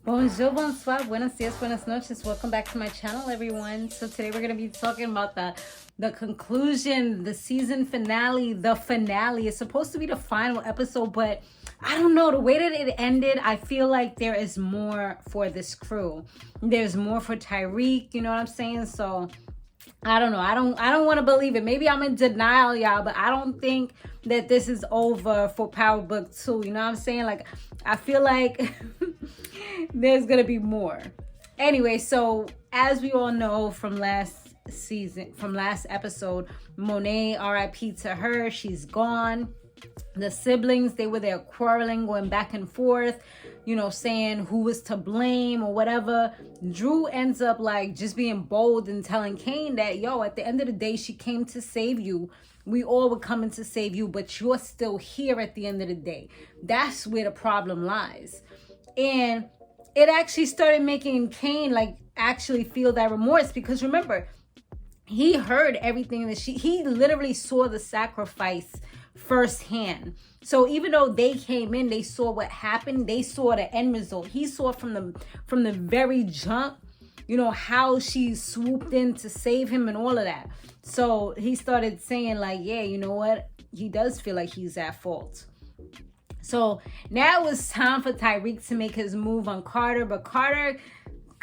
Bonjour, bonsoir, buenos dias, buenas noches. Welcome back to my channel, everyone. So today we're going to be talking about the conclusion, the season finale, the finale. It's supposed to be the final episode, but I don't know. The way that it ended, I feel like there is more for this crew. There's more for Tyriq, you know what I'm saying? So I don't know. I don't want to believe it. Maybe I'm in denial, y'all, but I don't think that this is over for Power Book 2. You know what I'm saying? Like, I feel like there's going to be more. Anyway, so as we all know from last episode, Monet, RIP to her, she's gone. The siblings, they were there quarreling, going back and forth, you know, saying who was to blame or whatever. Drew ends up like just being bold and telling Kane that, yo, at the end of the day, she came to save you. We all were coming to save you, but you're still here at the end of the day. That's where the problem lies. And it actually started making Kane like actually feel that remorse, because remember, he heard everything that he literally saw the sacrifice firsthand. So even though they came in, they saw what happened, they saw the end result. He saw from the very jump, you know, how she swooped in to save him and all of that. So he started saying like, yeah, you know what? He does feel like he's at fault. So now it was time for Tyriq to make his move on Carter, but Carter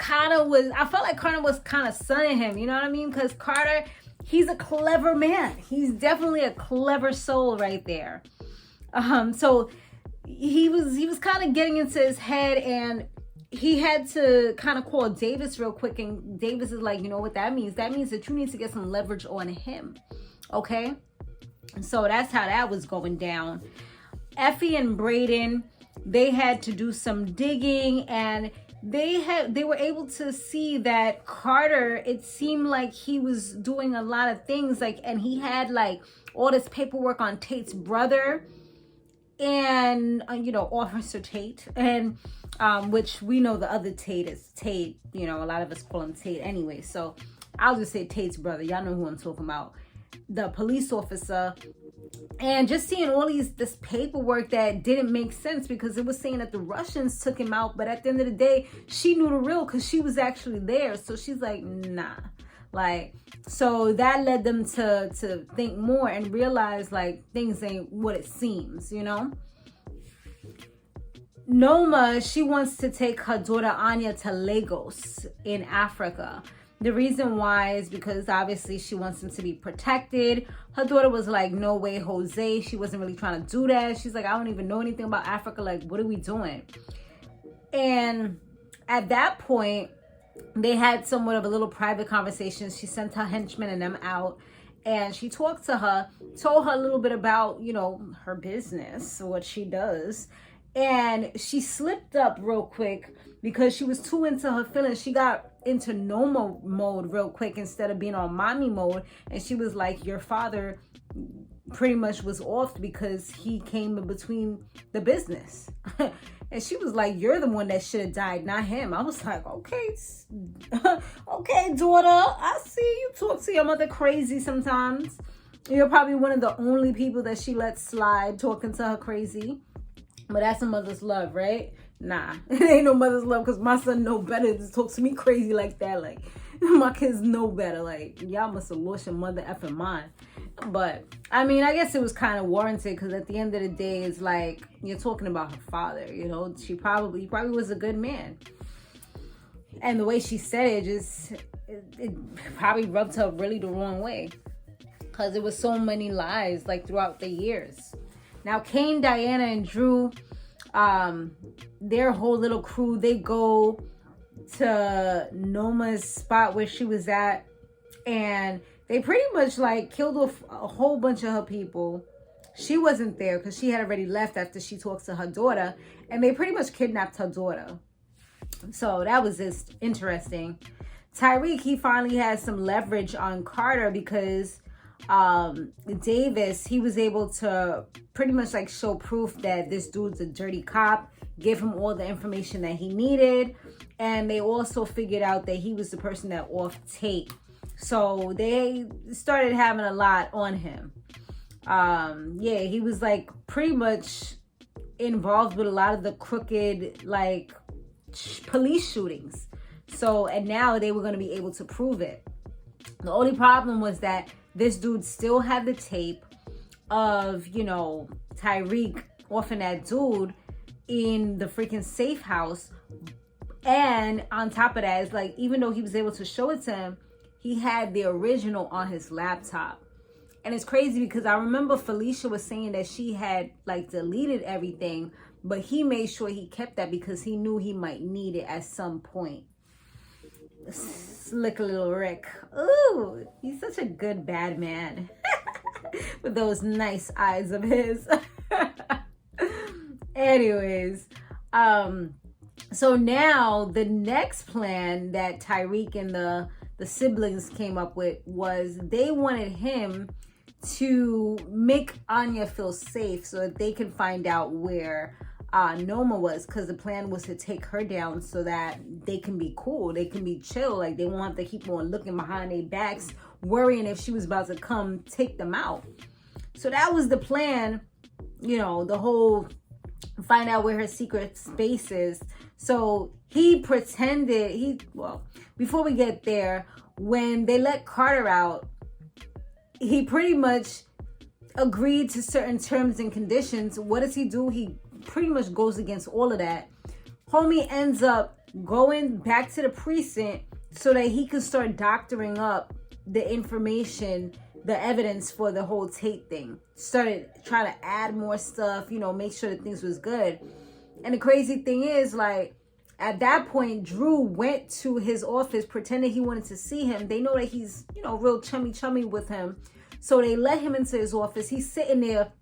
I felt like Carter was kind of sunning him, you know what I mean? Because Carter, he's a clever man. He's definitely a clever soul right there. So he was kind of getting into his head, and he had to kind of call Davis real quick, and Davis is like, you know what that means? That means that you need to get some leverage on him, okay? So that's how that was going down. Effie and Breyden, they had to do some digging, and they were able to see that Carter, it seemed like he was doing a lot of things, like, and he had like all this paperwork on Tate's brother, and you know, Officer Tate, and which we know the other Tate is Tate, you know, a lot of us call him Tate anyway, so I'll just say Tate's brother. Y'all know who I'm talking about, the police officer. And just seeing all this paperwork that didn't make sense, because it was saying that the Russians took him out, but at the end of the day, she knew the real, because she was actually there. So she's like, nah. Like, so that led them to think more and realize like things ain't what it seems, you know. Noma, she wants to take her daughter Anya to Lagos in Africa. The reason why is because obviously she wants them to be protected. Her daughter was like, no way, Jose. She wasn't really trying to do that. She's like, I don't even know anything about Africa. Like, what are we doing? And at that point, they had somewhat of a little private conversation. She sent her henchmen and them out, and she talked to her, told her a little bit about, you know, her business, what she does. And she slipped up real quick because she was too into her feelings. She got into Noma mode real quick instead of being on mommy mode. And she was like, your father pretty much was off because he came in between the business. And she was like, you're the one that should have died, not him. I was like, okay, okay, daughter, I see you talk to your mother crazy sometimes. You're probably one of the only people that she lets slide talking to her crazy. But that's a mother's love, right? Nah, it ain't no mother's love, because my son know better to talk to me crazy like that. Like, my kids know better. Like, y'all must have lost your mother effing mind. But, I mean, I guess it was kind of warranted, because at the end of the day, it's like, you're talking about her father, you know? He probably was a good man. And the way she said it, it probably rubbed her really the wrong way, because it was so many lies, like, throughout the years. Now, Kane, Diana, and Drew, their whole little crew, they go to Noma's spot where she was at, and they pretty much like killed off a whole bunch of her people. She wasn't there because she had already left after she talks to her daughter, and they pretty much kidnapped her daughter. So that was just interesting. Tyriq, he finally had some leverage on Carter, because Davis, he was able to pretty much like show proof that this dude's a dirty cop, give him all the information that he needed, and they also figured out that he was the person that offed Tate. So they started having a lot on him. Yeah, he was like pretty much involved with a lot of the crooked like police shootings. So, and now they were going to be able to prove it. The only problem was that this dude still had the tape of, you know, Tyriq offing that dude in the freaking safe house. And on top of that, it's like, even though he was able to show it to him, he had the original on his laptop. And it's crazy because I remember Felicia was saying that she had like deleted everything, but he made sure he kept that because he knew he might need it at some point. Slick little Rick. Ooh, he's such a good bad man with those nice eyes of his. Anyways, so now the next plan that Tyriq and the siblings came up with was they wanted him to make Anya feel safe so that they can find out where Noma was, because the plan was to take her down so that they can be cool, they can be chill, like they won't have to keep on looking behind their backs worrying if she was about to come take them out. So that was the plan, you know, the whole find out where her secret space is. So he pretended, well, before we get there, when they let Carter out, he pretty much agreed to certain terms and conditions. What does he do? He pretty much goes against all of that. Homie ends up going back to the precinct so that he can start doctoring up the information, the evidence for the whole Tate thing. Started trying to add more stuff, you know, make sure that things was good. And the crazy thing is, like, at that point, Drew went to his office, pretending he wanted to see him. They know that he's, you know, real chummy with him. So they let him into his office. He's sitting there,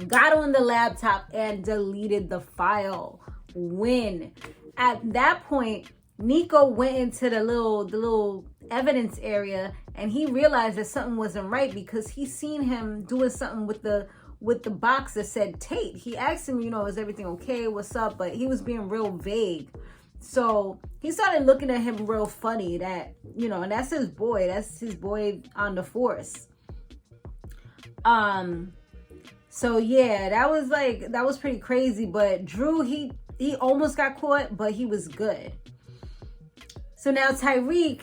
got on the laptop and deleted the file. When at that point, Nico went into the little evidence area and he realized that something wasn't right because he seen him doing something with the box that said Tate. He asked him, you know, is everything okay? What's up? But he was being real vague. So he started looking at him real funny that, you know, and that's his boy. That's his boy on the force. So yeah, that was pretty crazy. But Drew, he almost got caught, but he was good. So now Tyriq,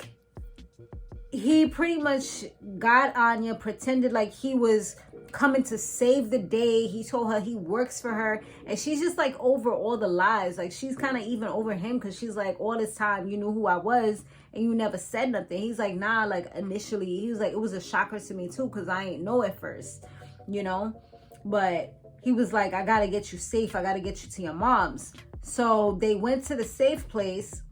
he pretty much got Anya, pretended like he was coming to save the day. He told her he works for her, and she's just like over all the lies. Like she's kind of even over him because she's like, all this time you knew who I was and you never said nothing. He's like, nah, like initially he was like, it was a shocker to me too because I ain't know at first, you know. But he was like, I gotta get you safe, I gotta get you to your mom's. So they went to the safe place.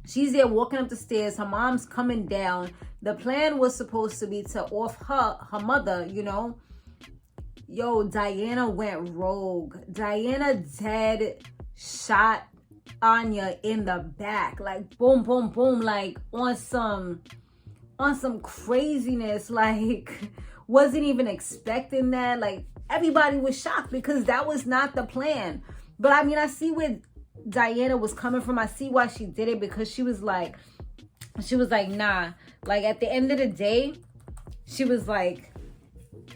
She's there walking up the stairs, her mom's coming down. The plan was supposed to be to off her mother, you know. Yo, Diana went rogue. Diana dead shot Anya in the back, like boom, boom, boom, like on some craziness. Like wasn't even expecting that. Like everybody was shocked because that was not the plan. But I mean, I see where Diana was coming from. I see why she did it, because she was like, nah. Like at the end of the day, she was like,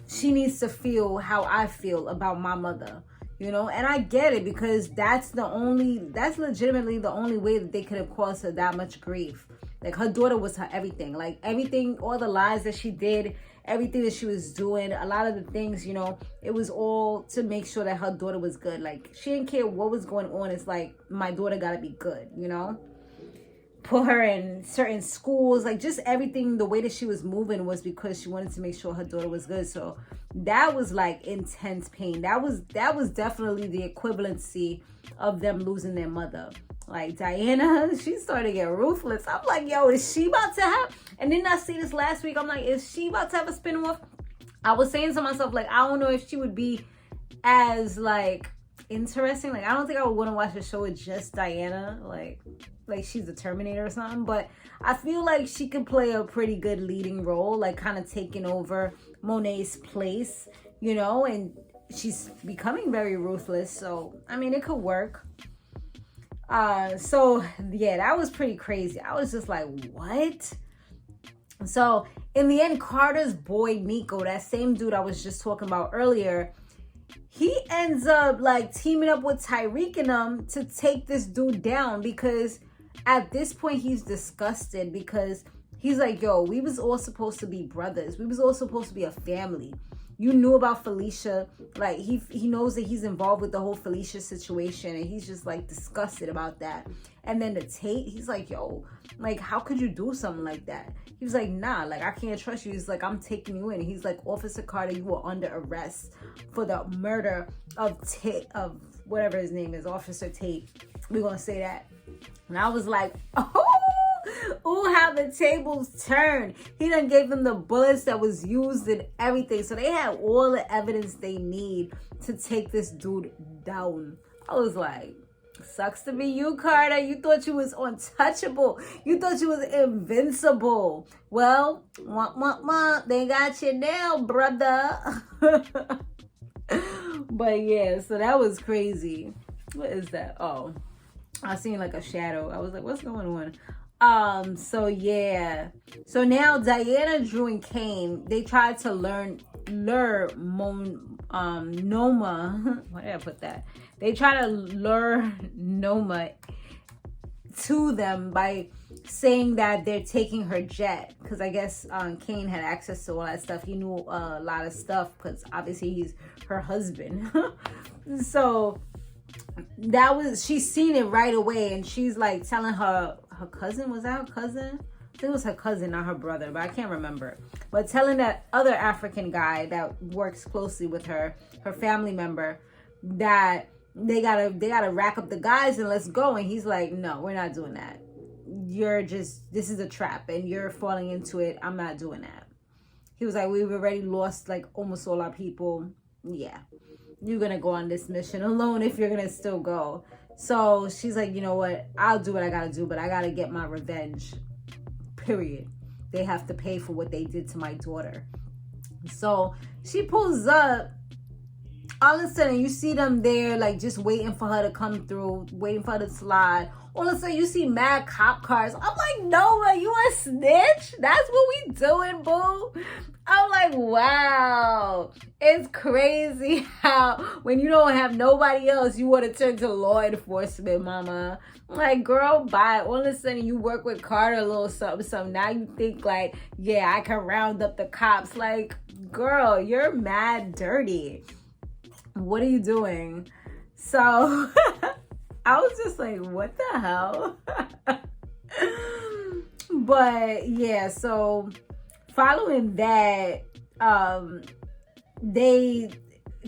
she needs to feel how I feel about my mother, you know. And I get it, because that's legitimately the only way that they could have caused her that much grief. Like her daughter was her everything. Like everything, all the lies that she did, everything that she was doing, a lot of the things, you know, it was all to make sure that her daughter was good. Like she didn't care what was going on. It's like, my daughter gotta be good, you know. Put her in certain schools, like just everything, the way that she was moving was because she wanted to make sure her daughter was good. So that was like intense pain. That was definitely the equivalency of them losing their mother. Like Diana, she started to get ruthless. I'm like, yo, is she about to have, and didn't I see this last week? I'm like, is she about to have a spin-off? I was saying to myself, like, I don't know if she would be as like interesting. Like I don't think I would want to watch a show with just Diana, like she's a Terminator or something. But I feel like she could play a pretty good leading role, like kind of taking over Monet's place, you know. And she's becoming very ruthless, so I mean, it could work. So yeah, that was pretty crazy. I was just like, what? So in the end, Carter's boy Nico, that same dude I was just talking about earlier, he ends up like teaming up with Tyriq and them to take this dude down, because at this point he's disgusted, because he's like, yo, we was all supposed to be brothers. We was all supposed to be a family. You knew about Felicia. Like, he knows that he's involved with the whole Felicia situation, and he's just like disgusted about that. And then the Tate, he's like, yo, like, how could you do something like that? He was like, nah, like, I can't trust you. He's like, I'm taking you in. He's like, Officer Carter, you were under arrest for the murder of Tate, of whatever his name is, Officer Tate. We're gonna say that. And I was like, oh, how the tables turned. He done gave them the bullets that was used and everything. So they had all the evidence they need to take this dude down. I was like, sucks to be you, Carter. You thought you was untouchable. You thought you was invincible. Well, they got you now, brother. But yeah, so that was crazy. What is that? Oh, I seen like a shadow. I was like, what's going on? So yeah. So now Diana, Drew, and Kane, they tried to lure Noma. Why did I put that? They try to lure Noma to them by saying that they're taking her jet, because I guess Kane had access to all that stuff. He knew a lot of stuff because obviously he's her husband. So that was, she's seen it right away, and she's like telling her cousin, was that her cousin? I think it was her cousin, not her brother, but I can't remember. But telling that other African guy that works closely with her family member, that they gotta rack up the guys and let's go. And he's like, no, we're not doing that. This is a trap and you're falling into it. I'm not doing that. He was like, we've already lost like almost all our people. Yeah, you're gonna go on this mission alone if you're gonna still go. So she's like, you know what? I'll do what I gotta do, but I gotta get my revenge. Period. They have to pay for what they did to my daughter. So she pulls up. All of a sudden, you see them there, like, just waiting for her to come through, waiting for her to slide. All of a sudden, you see mad cop cars. I'm like, Noma, you a snitch? That's what we doing, boo? I'm like, wow. It's crazy how when you don't have nobody else, you want to turn to law enforcement, mama. I'm like, girl, bye. All of a sudden, you work with Carter a little something. Now you think, like, yeah, I can round up the cops. Like, girl, you're mad dirty. What are you doing? So I was just like, what the hell? But yeah, so following that,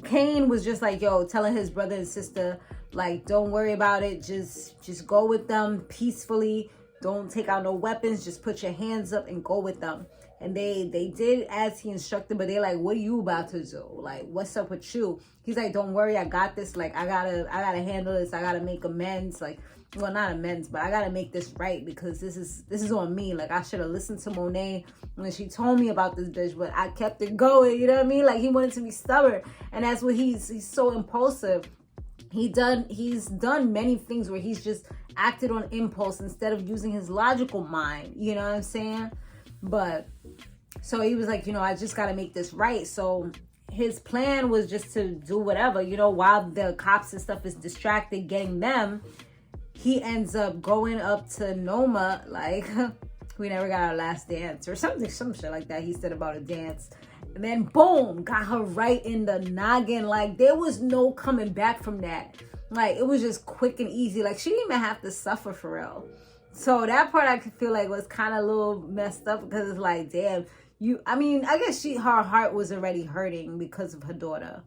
Kane was just like, yo, telling his brother and sister, like, don't worry about it. Just go with them peacefully. Don't take out no weapons. Just put your hands up and go with them. And they did as he instructed, but they're like, what are you about to do? Like, what's up with you? He's like, don't worry, I got this. Like, I gotta handle this. I gotta make amends. Like, well, not amends, but I gotta make this right, because this is on me. Like, I should have listened to Monet when she told me about this bitch, but I kept it going. You know what I mean? Like, he wanted to be stubborn, and that's what he's so impulsive. He's done many things where he's just acted on impulse instead of using his logical mind. You know what I'm saying? But so he was like, you know, I just got to make this right. So his plan was just to do whatever, you know, while the cops and stuff is distracted getting them. He ends up going up to Noma, like, we never got our last dance or something, some shit like that. He said about a dance. And then boom, got her right in the noggin. Like, there was no coming back from that. Like, it was just quick and easy. Like, she didn't even have to suffer for real. So that part I could feel like was kind of a little messed up, because it's like, damn, I guess her heart was already hurting because of her daughter.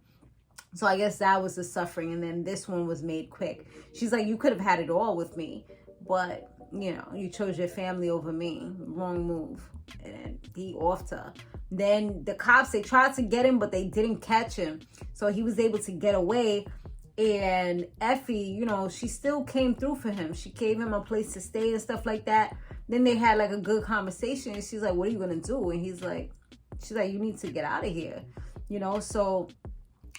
So I guess that was the suffering. And then this one was made quick. She's like, you could have had it all with me, but, you know, you chose your family over me. Wrong move. And then he offed her. Then the cops, they tried to get him, but they didn't catch him. So he was able to get away. And Effie, you know, she still came through for him. She gave him a place to stay and stuff like that. Then they had like a good conversation. And she's like, what are you going to do? And she's like, you need to get out of here. You know, so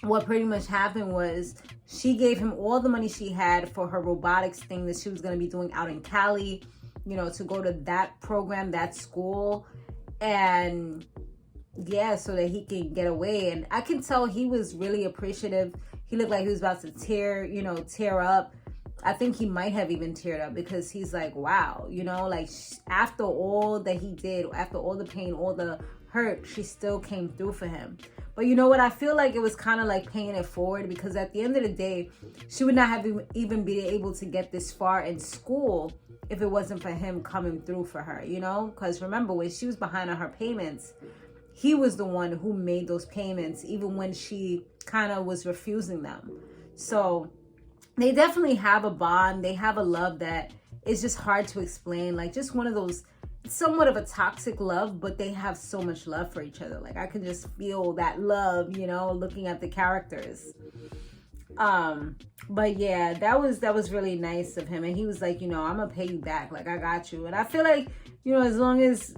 what pretty much happened was she gave him all the money she had for her robotics thing that she was going to be doing out in Cali, you know, to go to that program, that school. And yeah, so that he can get away. And I can tell he was really appreciative. he looked like he was about to tear up. I think he might have even teared up because he's like, wow, like after all that he did, after all the pain, all the hurt, she still came through for him. But you know what? I feel like it was kind of like paying it forward, because at the end of the day, she would not have even been able to get this far in school if it wasn't for him coming through for her, because remember, when she was behind on her payments, he was the one who made those payments, even when she kind of was refusing them. So they definitely have a bond. They have a love that is just hard to explain. Like, just one of those, somewhat of a toxic love, but they have so much love for each other. Like, I can just feel that love, looking at the characters. But yeah, that was really nice of him. And he was like, I'm gonna pay you back. Like, I got you. And I feel like, as long as,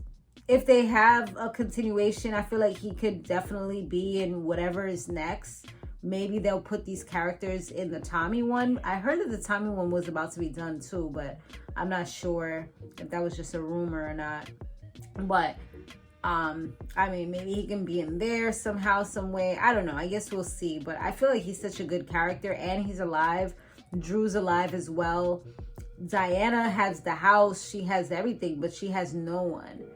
if they have a continuation, I feel like he could definitely be in whatever is next. Maybe they'll put these characters in the Tommy one. I heard that the Tommy one was about to be done too, but I'm not sure if that was just a rumor or not. But I mean, maybe he can be in there somehow, some way. I don't know. I guess we'll see. But I feel like he's such a good character, and he's alive. Drew's alive as well. Diana has the house. She has everything, but she has no one.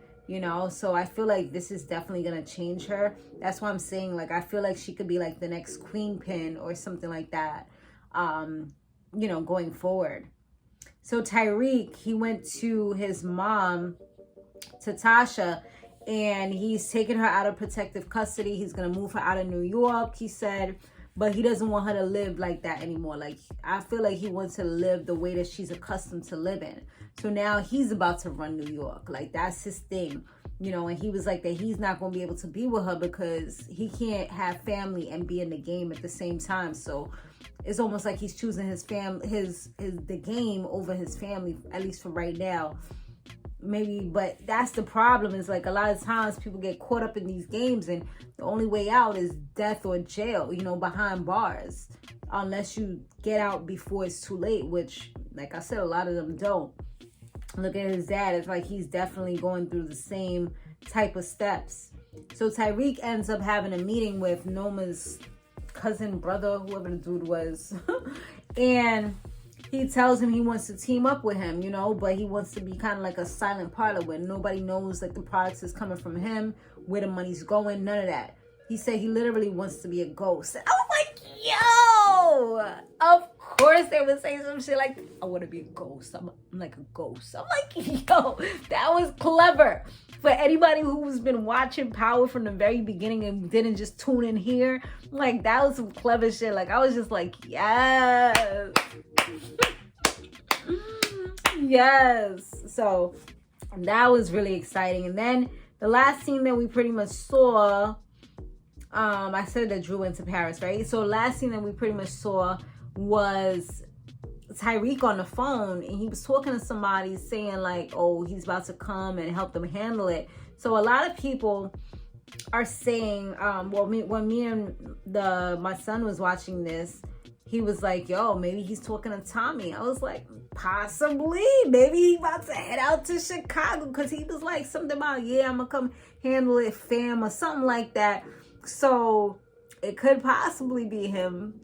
So I feel like this is definitely going to change her. That's why I'm saying, like, I feel like she could be like the next queen pin or something like that, going forward. So Tyriq, he went to his mom, to Tasha, and he's taking her out of protective custody. He's going to move her out of New York, he said, but he doesn't want her to live like that anymore. Like, I feel like he wants to live the way that she's accustomed to living. So now he's about to run New York. Like, that's his thing, and he was like that he's not going to be able to be with her because he can't have family and be in the game at the same time. So it's almost like he's choosing the game over his family, at least for right now. Maybe, but that's the problem, is like a lot of times people get caught up in these games, and the only way out is death or jail, behind bars, unless you get out before it's too late, which, like I said, a lot of them don't. Look at his dad. It's like he's definitely going through the same type of steps. So Tyriq ends up having a meeting with Noma's cousin, brother, whoever the dude was, and he tells him he wants to team up with him, but he wants to be kind of like a silent partner where nobody knows, like, the products is coming from him, where the money's going, none of that. He said he literally wants to be a ghost. And I was like, yo, of course they would say some shit like, I want to be a ghost. I'm like a ghost. I'm like, yo, that was clever. For anybody who's been watching Power from the very beginning and didn't just tune in here, like, that was some clever shit. Like, I was just like, yes. Yes. So that was really exciting. And then the last scene that we pretty much saw, I said that Drew went to Paris, right? So last scene that we pretty much saw was Tyriq on the phone, and he was talking to somebody saying like, oh, he's about to come and help them handle it. So a lot of people are saying, when me and my son was watching this, he was like, yo, maybe he's talking to Tommy. I was like, possibly. Maybe he about to head out to Chicago, because he was like something about, yeah, I'm going to come handle it, fam, or something like that. So it could possibly be him.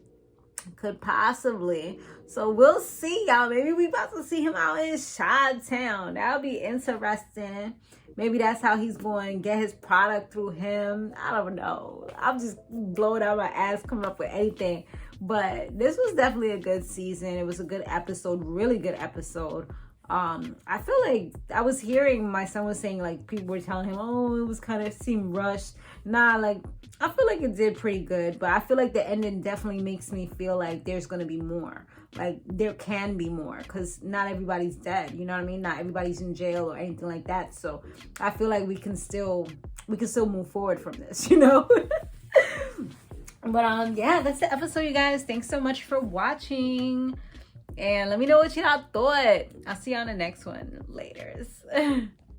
Could possibly. So we'll see, y'all. Maybe we about to see him out in Chi-Town. That'll be interesting. Maybe that's how he's going to get his product through him. I don't know. I'm just blowing out my ass coming up with anything. But this was definitely a good season. It was a good episode. Really good episode. I feel like I was hearing, my son was saying, like, people were telling him, oh, it was kind of seemed rushed. Nah, like, I feel like it did pretty good, but I feel like the ending definitely makes me feel like there's going to be more. Like, there can be more, because not everybody's dead, you know what I mean? Not everybody's in jail or anything like that. So I feel like we can still move forward from this, you know? But yeah, that's the episode, you guys. Thanks so much for watching. And let me know what y'all thought. I'll see you on the next one. Laters.